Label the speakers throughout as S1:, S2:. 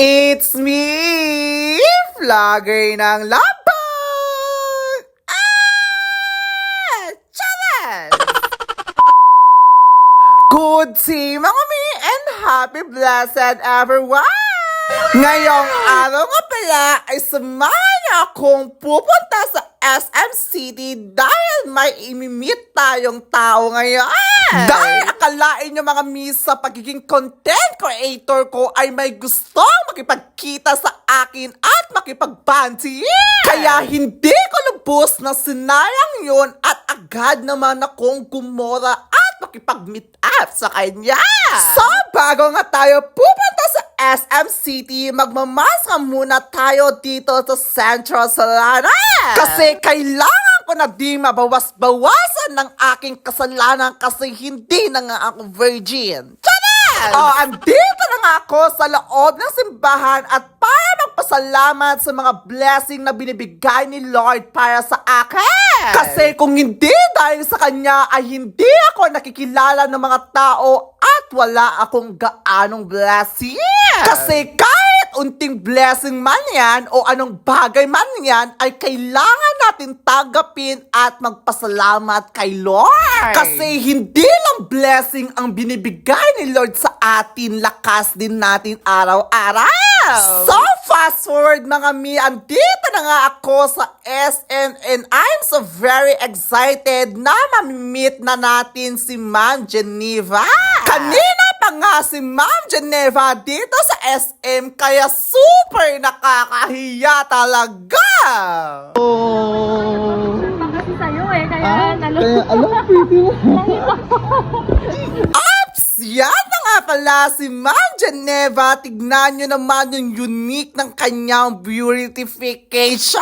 S1: It's me, vlogger ng labang! Charas! Good day mga mi and happy blessed everyone! Ngayong araw nga pala ay samahan niyo akong pupunta sa SM City dahil may imimit tayong tao ngayon. Dahil akalain nyo mga miss, sa pagiging content creator ko ay may gustong makipagkita sa akin at makipagbanti. Kaya hindi ko lubos na sinayang yun at agad naman akong gumora at makipag-meet up sa kanya. So, bago nga tayo pupunta sa SM City, magmamask muna tayo dito sa Central Solana. Kasi kailangan ko na di mabawas-bawasan ng aking kasalanan kasi hindi na nga ako virgin. Charan! Andito na nga ako sa loob ng simbahan at para magpasalamat sa mga blessing na binibigay ni Lord para sa akin. Kasi kung hindi dahil sa Kanya ay hindi ako nakikilala ng mga tao at wala akong gaanong blessing. Kasi kahit unting blessing man yan o anong bagay man yan ay kailangan natin tanggapin at magpasalamat kay Lord. Kasi hindi lang blessing ang binibigay ni Lord sa atin, lakas din natin araw-araw. So fast forward mga mi, andito na nga ako sa SM and I'm so very excited na mamimit na natin si Ma'am Geneva. Kanina pa nga si Ma'am Geneva dito sa SM kaya super nakakahiya talaga.
S2: Kasi sa'yo eh, kaya
S1: Yan na nga pala si Ma'am Geneva. Tignan nyo naman yung unique ng kanyang beautification.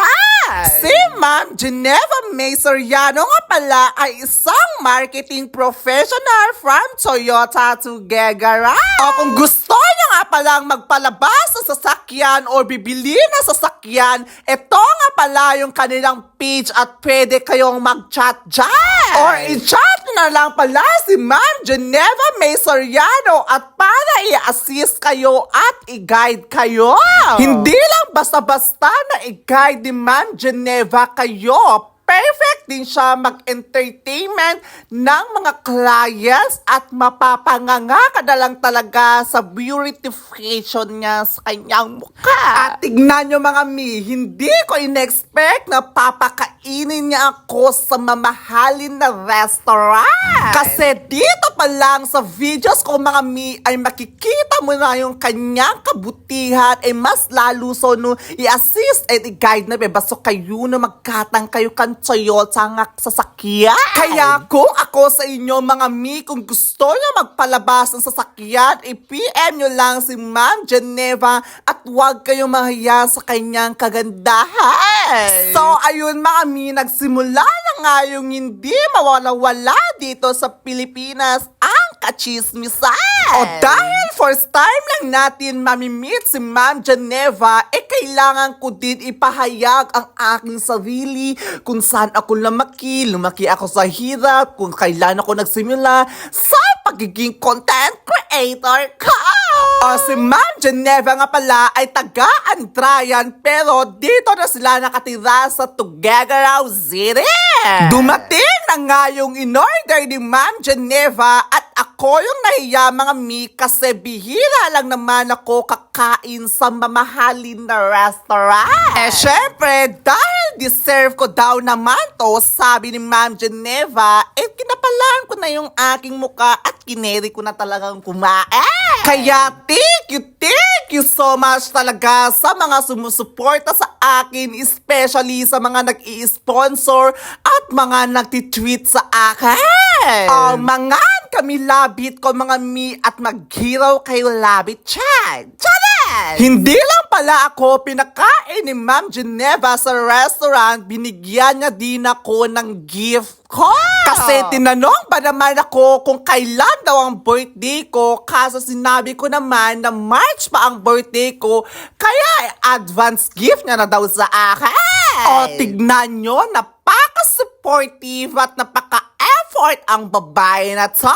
S1: Si Ma'am Geneva May Soriano nga pala ay isang marketing professional from Toyota to Gegara. O kung gusto nyo nga palang magpalabas sa sasakyan o bibili na sasakyan, ito nga pala yung kanilang page at pwede kayong mag-chat dyan. Or i-chat nyo na lang pala si Ma'am Geneva May Soriano at para i-assist kayo at i-guide kayo. Hindi lang basta-basta na i-guide ni Ma'am Geneva kayo. Perfect din siya mag-entertainment ng mga clients at mapapanganga ka na lang talaga sa beautification niya sa kanyang mukha. At tignan nyo mga mi, hindi ko in-expect na papakainin niya ako sa mamahalin na restaurant. Kasi dito pa lang sa videos ko mga mi ay makikita mo na yung kanyang kabutihan ay mas lalo so no i-assist and i-guide na bebaso kayo na magkatang kayo kan Toyota nga sasakyan. Kaya kung ako sa inyo mga mi, kung gusto nyo magpalabas ng sasakyan, i-PM nyo lang si Ma'am Geneva at huwag kayong mahiya sa kanyang kagandahan. So ayun mga mi, nagsimula na nga yung hindi mawala-wala dito sa Pilipinas ang kachismisan. O dahil first time lang natin mamimit si Ma'am Geneva, kailangan ko din ipahayag ang aking sarili kung saan ako lumaki ako sa hirap, kung kailan ako nagsimula sa pagiging content creator ko. Si Ma'am Geneva nga pala ay taga-Antrayan pero dito na sila nakatira sa Tuguegarao City. Dumating na nga yung in-order ni Ma'am Geneva at ako yung nahiya mga mi kasi bihira lang naman ako kakain sa mamahalin na restaurant. Syempre, dahil deserve ko daw naman to, sabi ni Ma'am Geneva, kinapalaan ko na yung aking muka at kineri ko na talagang kumain. Kaya thank you so much talaga sa mga sumusuporta sa akin, especially sa mga nag-i-sponsor at mga nagtitweet sa akin. Mga kami labit ko mga mi at maghiraw kayo labit chan. Hindi lang pala ako pinakain ni Ma'am Geneva sa restaurant, binigyan niya din ako ng gift ko. Kasi tinanong ba naman ako kung kailan daw ang birthday ko, kaso sinabi ko naman na March pa ang birthday ko, kaya advance gift niya na daw sa akin. Tignan nyo, napaka-supportive at napaka-effort ang babae na to.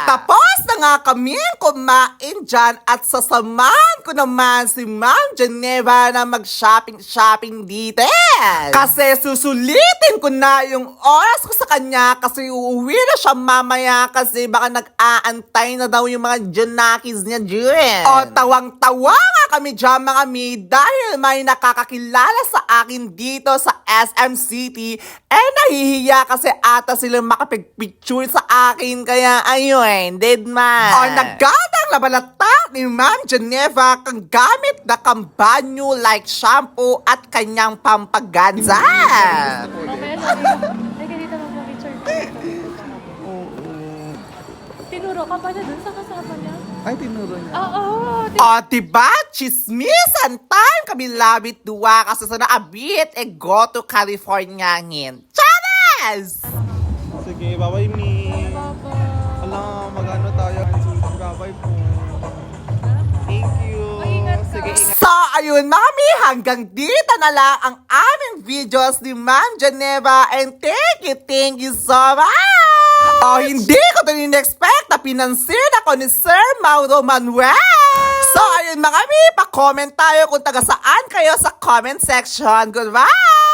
S1: Tapos na nga kami kumain dyan at sasamahan ko naman si Ma'am Geneva na mag-shopping dito. Kasi susulitin ko na yung oras ko sa kanya kasi uuwi na siya mamaya kasi baka nag-aantay na daw yung mga Junakis niya dyan. Tawang-tawa nga kami dyan mga mi dahil may nakakakilala sa akin dito sa SM City. Nahihiya kasi ata silang makapag-picture sa akin kaya ayun, dead man. Naggatang labalata ni Ma'am Geneva kang gamit na kambanyo like shampoo at kanyang pampaganza.
S2: Mamaya sabi mo, teka dito mag-picture ko. Tinuro ka ba na dun sa kasama niya?
S3: Ay, tinuro niya.
S2: Oo.
S1: Diba? Chismisan time kami labit duwa kasi sa naabit go to California ngin. Charas!
S3: Sige, bye-bye, Mi.
S2: Baba.
S3: Alam, mag-ano tayo. Bye-bye po. Thank you.
S2: Mag-ingat ka.
S3: Sige, ingat.
S1: So, ayun, mami, hanggang dito na lang ang aming videos ni Ma'am Geneva and thank you so much! Hindi ko to in-expect na pinansin ako ni Sir Mauro Manuel! So, ayun mga mi, pa-comment tayo kung taga saan kayo sa comment section. Goodbye!